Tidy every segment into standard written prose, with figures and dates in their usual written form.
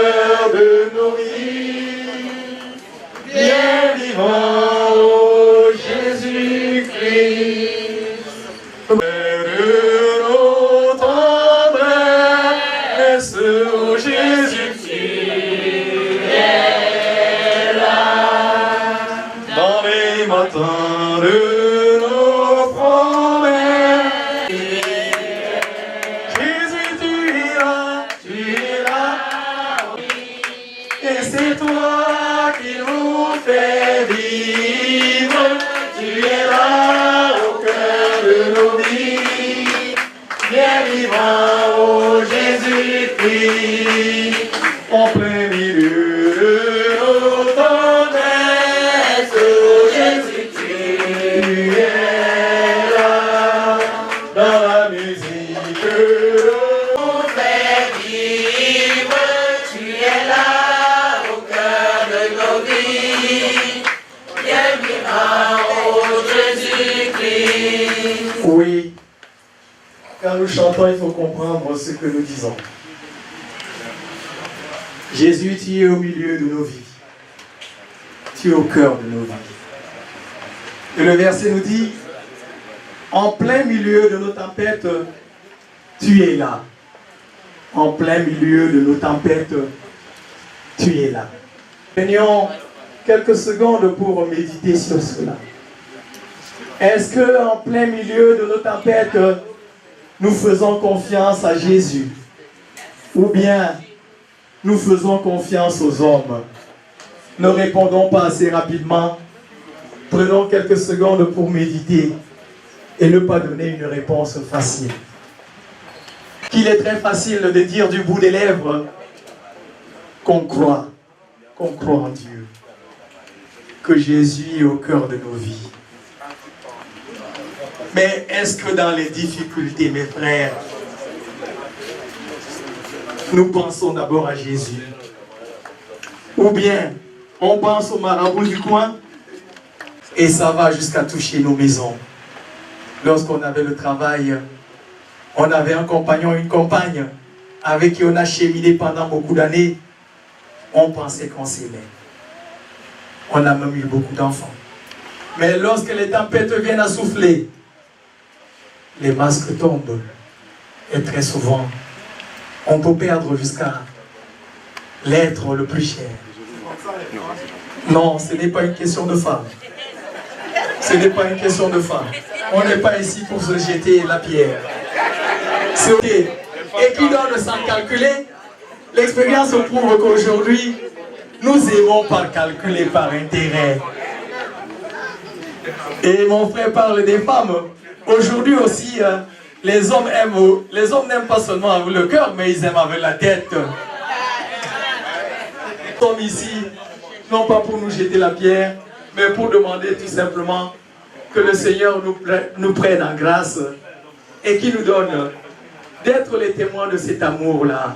cœur de nos vies, bien vivant, ô Jésus-Christ. De nos tendresses, ô Jésus, tu es là. Dans les matins de nos promesses, Jésus, tu es là, tu es là. Et c'est toi qui nous fais vivre, tu es là au cœur de nos vies, bien vivant, ô Jésus-Christ, en plein milieu de nos tendresses, ô Jésus, tu es là, dans la musique nous fait vivre, tu es là au cœur de nos vies, bien vivant, ô Jésus-Christ. Oui, quand nous chantons, il faut comprendre ce que nous disons. Jésus, tu es au milieu de nos vies. Tu es au cœur de nos vies. Et le verset nous dit, en plein milieu de nos tempêtes, tu es là. En plein milieu de nos tempêtes, tu es là. Prenons quelques secondes pour méditer sur cela. Est-ce qu'en plein milieu de nos tempêtes, nous faisons confiance à Jésus? Ou bien nous faisons confiance aux hommes? Ne répondons pas assez rapidement. Prenons quelques secondes pour méditer et ne pas donner une réponse facile. Qu'il est très facile de dire du bout des lèvres qu'on croit en Dieu, que Jésus est au cœur de nos vies. Mais est-ce que dans les difficultés, mes frères, nous pensons d'abord à Jésus? Ou bien on pense au marabout du coin et ça va jusqu'à toucher nos maisons? Lorsqu'on avait le travail, on avait un compagnon, une compagne avec qui on a cheminé pendant beaucoup d'années. On pensait qu'on s'aimait. On a même eu beaucoup d'enfants. Mais lorsque les tempêtes viennent à souffler, les masques tombent. Et très souvent, on peut perdre jusqu'à l'être le plus cher. Non, ce n'est pas une question de femme. Ce n'est pas une question de femme. On n'est pas ici pour se jeter la pierre. C'est ok. Et qui donne sans calculer? L'expérience prouve qu'aujourd'hui, nous aimons par calcul et par intérêt. Et mon frère parle des femmes. Aujourd'hui aussi, les hommes n'aiment pas seulement avec le cœur, mais ils aiment avec la tête. Nous sommes ici, non pas pour nous jeter la pierre, mais pour demander tout simplement que le Seigneur nous prenne en grâce et qu'il nous donne d'être les témoins de cet amour-là.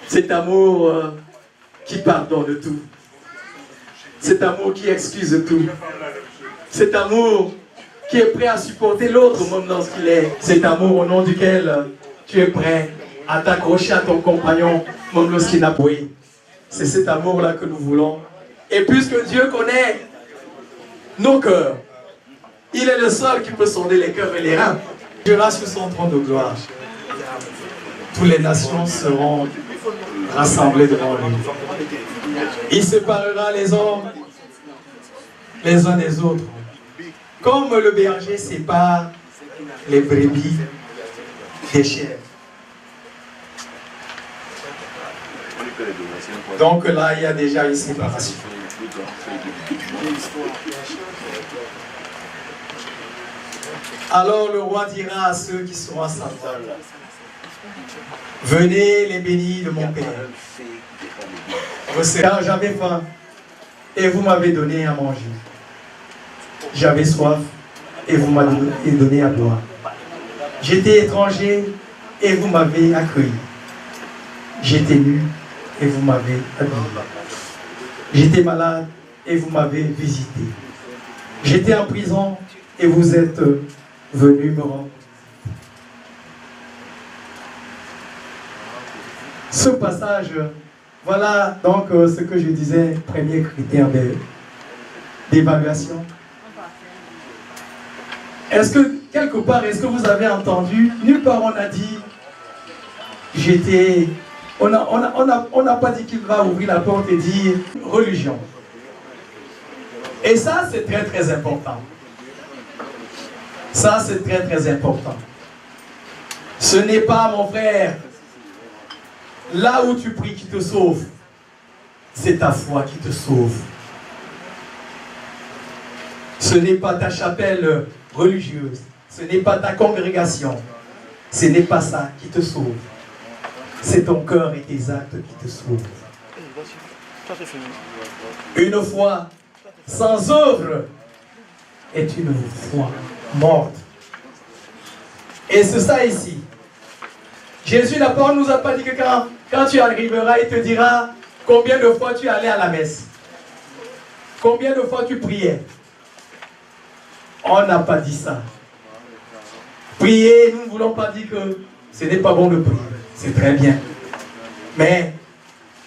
Cet amour qui pardonne tout. Cet amour qui excuse tout. Cet amour qui est prêt à supporter l'autre même dans ce qu'il est. Cet amour au nom duquel tu es prêt à t'accrocher à ton compagnon même lorsqu'il n'a pas. C'est cet amour-là que nous voulons. Et puisque Dieu connaît nos cœurs, il est le seul qui peut sonder les cœurs et les reins. Dieu reste sur son trône de gloire. Toutes les nations seront rassemblées devant lui. Il séparera les hommes les uns des autres. Comme le berger sépare les brebis des chèvres. Donc là, il y a déjà une séparation. Alors le roi dira à ceux qui seront à sa table, venez les bénis de mon Père. J'avais faim et vous m'avez donné à manger. J'avais soif et vous m'avez donné à boire. J'étais étranger et vous m'avez accueilli. J'étais nu et vous m'avez habillé. J'étais malade et vous m'avez visité. J'étais en prison et vous êtes venu me rendre. Ce passage Voilà donc ce que je disais, premier critère d'évaluation. Est-ce que, quelque part, est-ce que vous avez entendu, nulle part on a dit, on n'a pas dit qu'il va ouvrir la porte et dire religion. Et ça, c'est très très important. Ça, c'est très très important. Ce n'est pas, mon frère, là où tu pries qui te sauve. C'est ta foi qui te sauve. Ce n'est pas ta chapelle religieuse. Ce n'est pas ta congrégation. Ce n'est pas ça qui te sauve. C'est ton cœur et tes actes qui te sauvent. Une foi sans œuvre est une foi morte. Et c'est ça ici. Jésus ne nous a pas dit que quand tu arriveras, il te dira combien de fois tu allais à la messe. Combien de fois tu priais. On n'a pas dit ça. Prier, nous ne voulons pas dire que ce n'est pas bon de prier. C'est très bien. Mais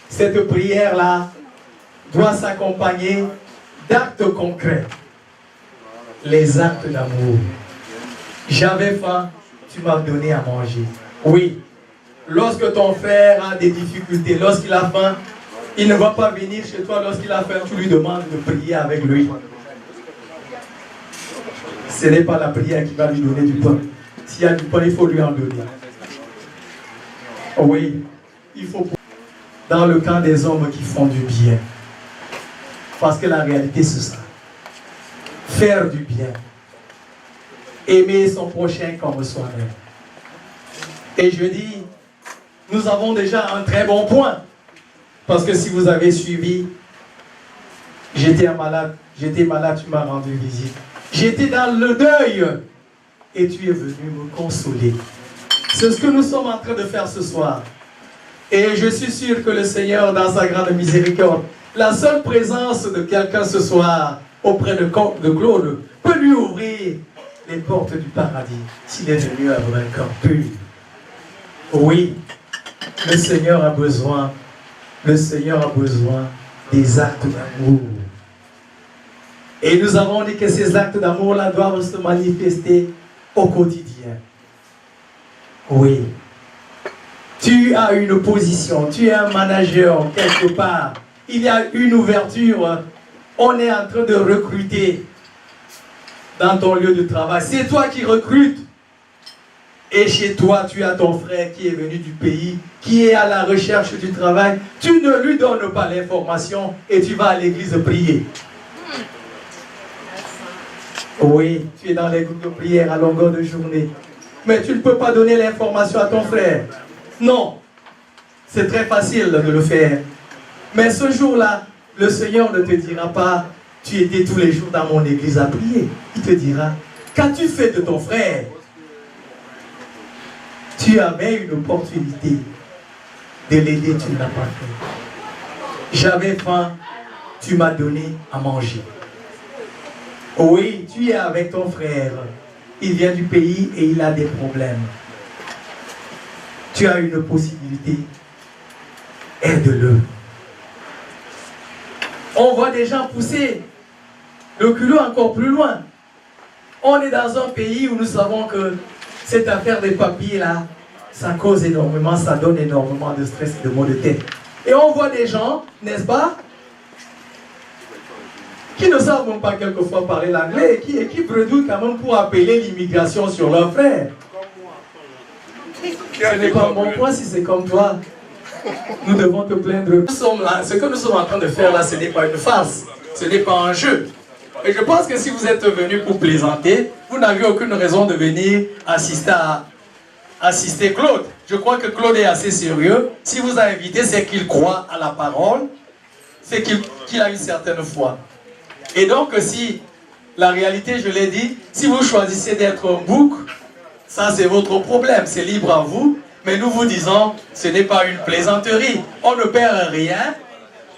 cette prière-là doit s'accompagner d'actes concrets. Les actes d'amour. J'avais faim, tu m'as donné à manger. Oui. Lorsque ton frère a des difficultés, lorsqu'il a faim, il ne va pas venir chez toi lorsqu'il a faim, tu lui demandes de prier avec lui. Ce n'est pas la prière qui va lui donner du pain. S'il y a du pain, il faut lui en donner. Oui, il faut dans le camp des hommes qui font du bien. Parce que la réalité, c'est ça. Faire du bien. Aimer son prochain comme soi-même. Et je dis, nous avons déjà un très bon point. Parce que si vous avez suivi, j'étais malade, tu m'as rendu visite. J'étais dans le deuil et tu es venu me consoler. C'est ce que nous sommes en train de faire ce soir. Et je suis sûr que le Seigneur, dans sa grande miséricorde, la seule présence de quelqu'un ce soir auprès de Claude peut lui ouvrir les portes du paradis s'il est venu avec un cœur pur. Oui, le Seigneur a besoin des actes d'amour. Et nous avons dit que ces actes d'amour-là doivent se manifester au quotidien. Oui. Tu as une position, tu es un manager quelque part. Il y a une ouverture. On est en train de recruter dans ton lieu de travail. C'est toi qui recrutes. Et chez toi, tu as ton frère qui est venu du pays, qui est à la recherche du travail. Tu ne lui donnes pas l'information et tu vas à l'église prier. Oui, tu es dans les groupes de prière à longueur de journée. Mais tu ne peux pas donner l'information à ton frère. Non, c'est très facile de le faire. Mais ce jour-là, le Seigneur ne te dira pas, tu étais tous les jours dans mon église à prier. Il te dira, qu'as-tu fait de ton frère? Tu avais une opportunité de l'aider, tu ne l'as pas fait. J'avais faim, tu m'as donné à manger. Oui, tu es avec ton frère. Il vient du pays et il a des problèmes. Tu as une possibilité. Aide-le. On voit des gens pousser le culot encore plus loin. On est dans un pays où nous savons que cette affaire des papiers-là, ça cause énormément, ça donne énormément de stress et de maux de tête. Et on voit des gens, n'est-ce pas, qui ne savent même pas quelquefois parler l'anglais et qui bredouillent quand même pour appeler l'immigration sur leurs frères. Ce n'est pas mon point si c'est comme toi. Nous devons te plaindre. Nous sommes là, ce que nous sommes en train de faire là, ce n'est pas une farce, ce n'est pas un jeu. Et je pense que si vous êtes venu pour plaisanter, vous n'avez aucune raison de venir assister Claude. Je crois que Claude est assez sérieux. Si vous a invité, c'est qu'il croit à la parole, c'est qu'il a une certaine foi. Et donc, si la réalité, je l'ai dit, si vous choisissez d'être un bouc, ça c'est votre problème, c'est libre à vous. Mais nous vous disons, ce n'est pas une plaisanterie. On ne perd rien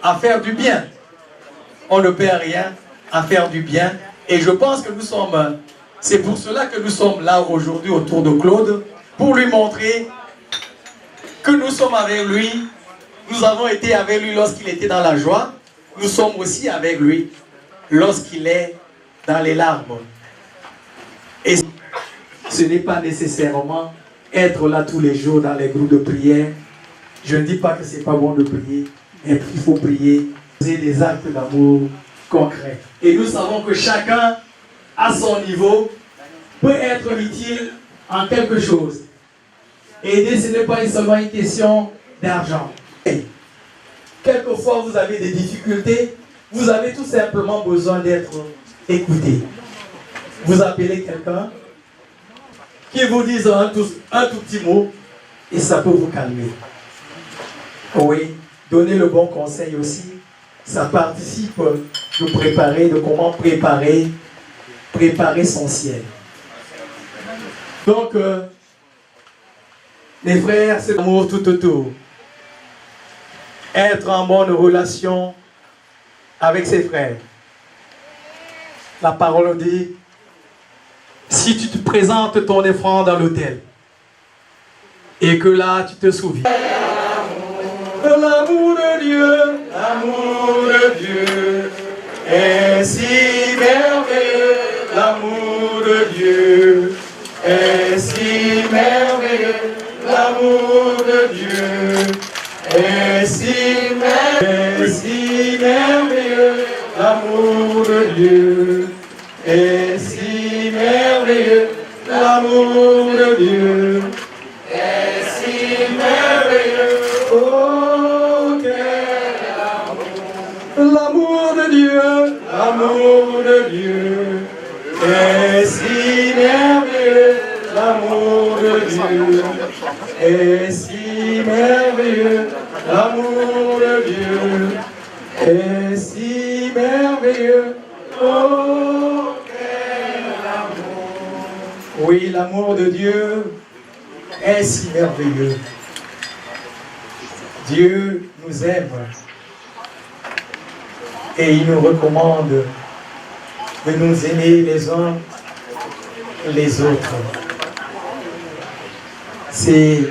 à faire du bien. On ne perd rien à faire du bien. Et je pense que nous sommes, c'est pour cela que nous sommes là aujourd'hui autour de Claude, pour lui montrer que nous sommes avec lui Nous avons été avec lui lorsqu'il était dans la joie. Nous sommes aussi avec lui lorsqu'il est dans les larmes. Et ce n'est pas nécessairement être là tous les jours dans les groupes de prière. Je ne dis pas que ce n'est pas bon de prier, mais il faut prier, poser des actes d'amour concrets. Et nous savons que chacun, à son niveau, peut être utile en quelque chose. Aider, ce n'est pas seulement une question d'argent. Quelquefois, vous avez des difficultés, vous avez tout simplement besoin d'être écouté. Vous appelez quelqu'un qui vous dise un tout petit mot et ça peut vous calmer. Oui, donner le bon conseil aussi, ça participe de préparer, de comment préparer son ciel. Donc, les frères, c'est l'amour tout autour. Être en bonne relation avec ses frères. La parole dit, si tu te présentes ton offrande dans l'autel, et que là tu te souviens de l'amour de Dieu est si merveilleux, l'amour de Dieu est si merveilleux, l'amour de Dieu est si merveilleux, l'amour de Dieu est si merveilleux, l'amour de Dieu est si merveilleux. Oh, quel amour! L'amour de Dieu est si merveilleux, l'amour de Dieu est si merveilleux, l'amour de Dieu est si merveilleux. Oh, quel amour! Oui, l'amour de Dieu est si merveilleux. Dieu nous aime et il nous recommande de nous aimer les uns les autres. C'est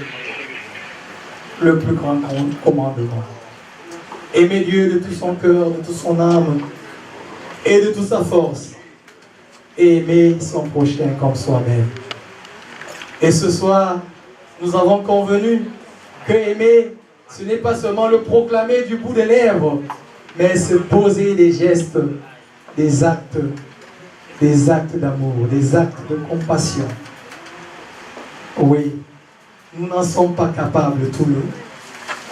le plus grand commandement. Aimer Dieu de tout son cœur, de toute son âme et de toute sa force. Et aimer son prochain comme soi-même. Et ce soir, nous avons convenu que aimer, ce n'est pas seulement le proclamer du bout des lèvres, mais se poser des gestes, des actes d'amour, des actes de compassion. Oui, nous n'en sommes pas capables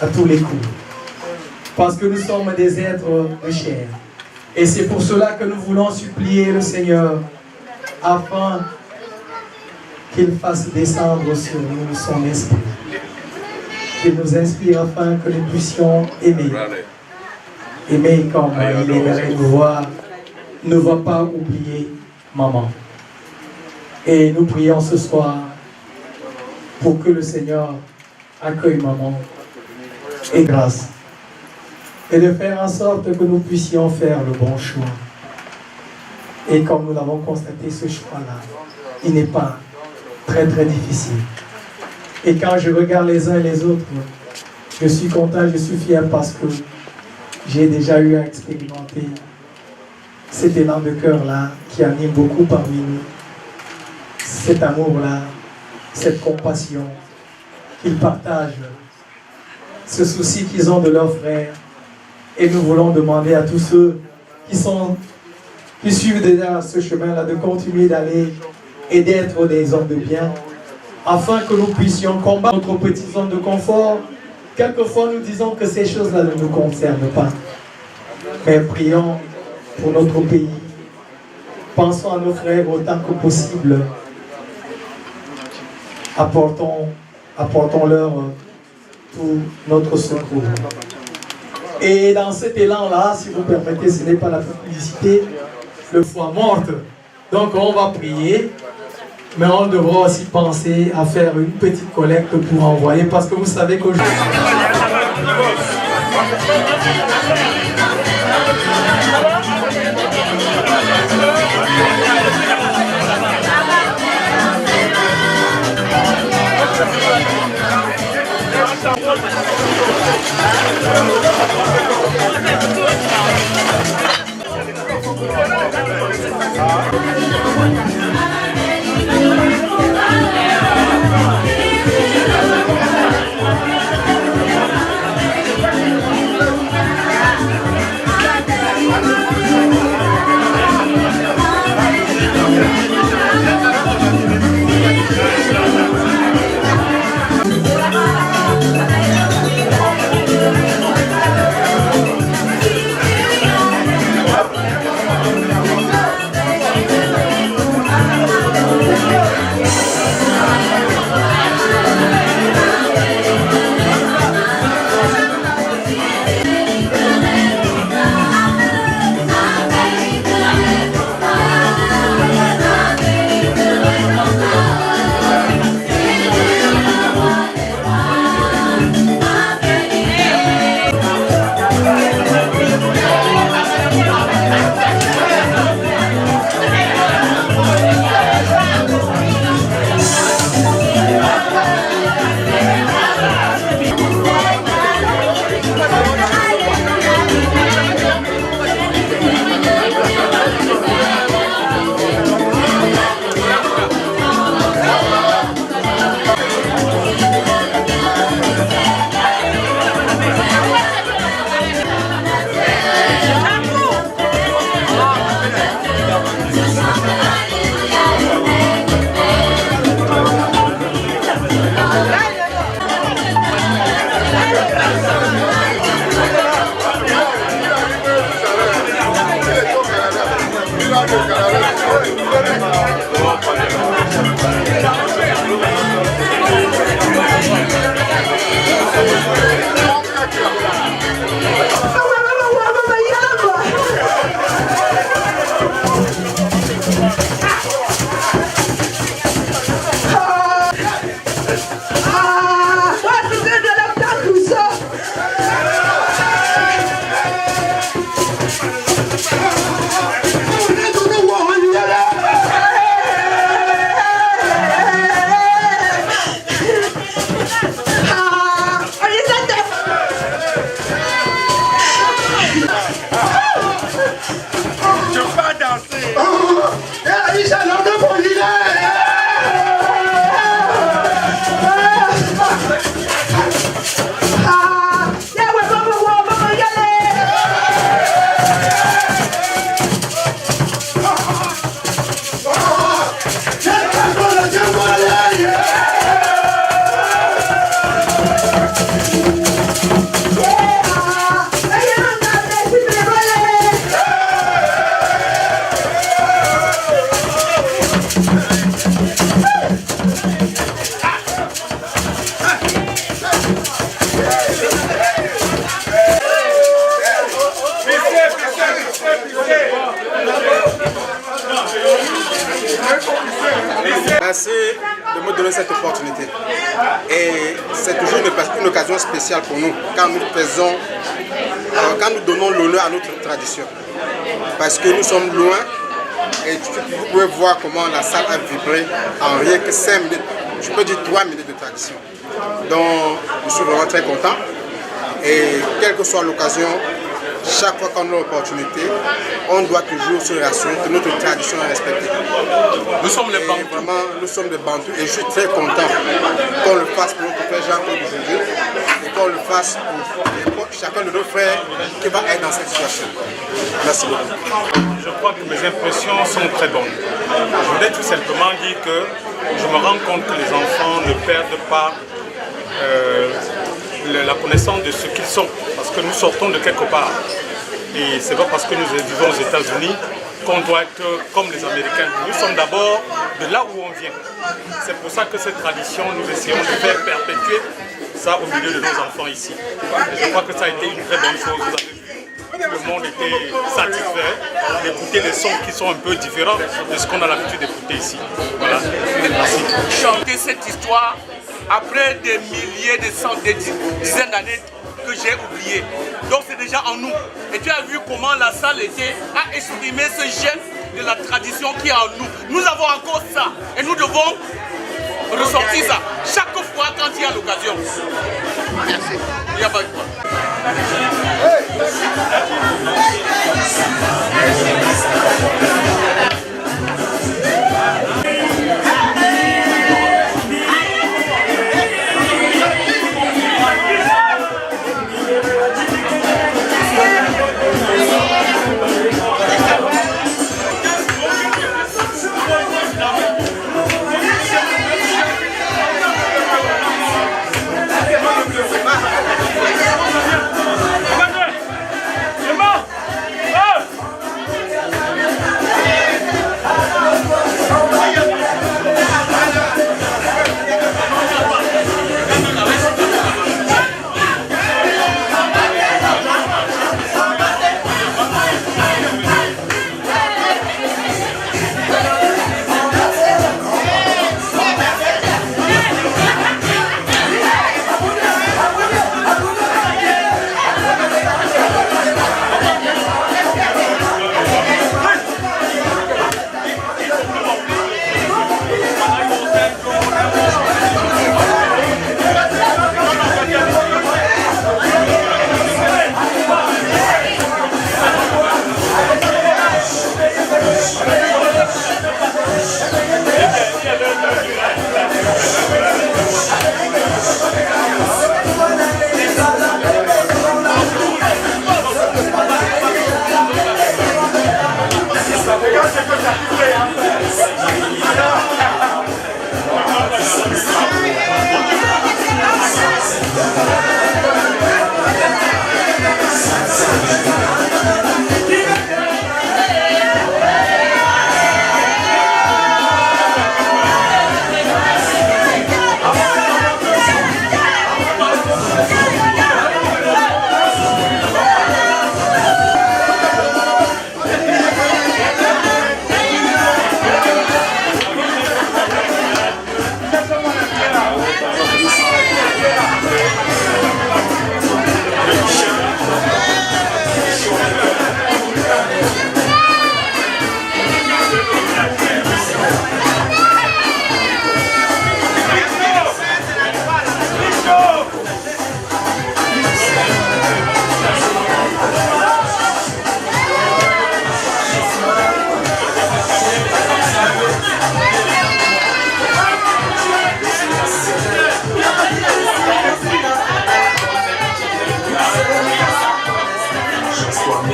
à tous les coups. Parce que nous sommes des êtres de chair. Et c'est pour cela que nous voulons supplier le Seigneur afin qu'il fasse descendre sur nous son esprit. Qu'il nous inspire afin que nous puissions aimer. Aimer comme il aimerait nous voir. Ne va pas oublier maman. Et nous prions ce soir pour que le Seigneur accueille maman et grâce. Et de faire en sorte que nous puissions faire le bon choix. Et comme nous l'avons constaté, ce choix-là, il n'est pas très très difficile. Et quand je regarde les uns et les autres, je suis content, je suis fier parce que j'ai déjà eu à expérimenter cet élan de cœur-là qui anime beaucoup parmi nous. Cet amour-là, cette compassion qu'ils partagent, ce souci qu'ils ont de leurs frères. Et nous voulons demander à tous ceux qui suivent déjà ce chemin-là de continuer d'aller et d'être des hommes de bien, afin que nous puissions combattre notre petite zone de confort. Quelquefois, nous disons que ces choses-là ne nous concernent pas. Mais prions pour notre pays. Pensons à nos frères autant que possible. Apportons-leur tout notre secours. Et dans cet élan-là, si vous permettez, ce n'est pas la publicité, le foi morte. Donc on va prier, mais on devra aussi penser à faire une petite collecte pour envoyer, parce que vous savez qu'aujourd'hui... Merci de me donner cette opportunité. Et c'est toujours une occasion spéciale pour nous quand nous donnons l'honneur à notre tradition. Parce que nous sommes loin et vous pouvez voir comment la salle a vibré en rien que 5 minutes, je peux dire 3 minutes de tradition. Donc je suis vraiment très content et quelle que soit l'occasion, chaque fois qu'on a l'opportunité, on doit toujours se rassurer que notre tradition est respectée. Nous sommes les Bantous. Vraiment, nous sommes des Bantous et je suis très content qu'on le fasse pour notre frère Jean-Claude aujourd'hui et qu'on le fasse pour chacun de nos frères qui va être dans cette situation. Merci beaucoup. Je crois que mes impressions sont très bonnes. Je voudrais tout simplement dire que je me rends compte que les enfants ne perdent pas la connaissance de ce qu'ils sont, parce que nous sortons de quelque part. Et c'est pas parce que nous vivons aux États-Unis qu'on doit être comme les Américains. Nous sommes d'abord de là où on vient. C'est pour ça que cette tradition, nous essayons de faire perpétuer ça au milieu de nos enfants ici. Et je crois que ça a été une très bonne chose. Vous avez vu, le monde était satisfait d'écouter des sons qui sont un peu différents de ce qu'on a l'habitude d'écouter ici. Voilà. Merci. Chanter cette histoire après des milliers, des centaines, des dizaines d'années que j'ai oublié. Donc c'est déjà en nous. Et tu as vu comment la salle a exprimé ce gène de la tradition qui est en nous. Nous avons encore ça. Et nous devons ressortir ça chaque fois quand il y a l'occasion. Merci. Il n'y a pas de quoi.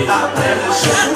Après le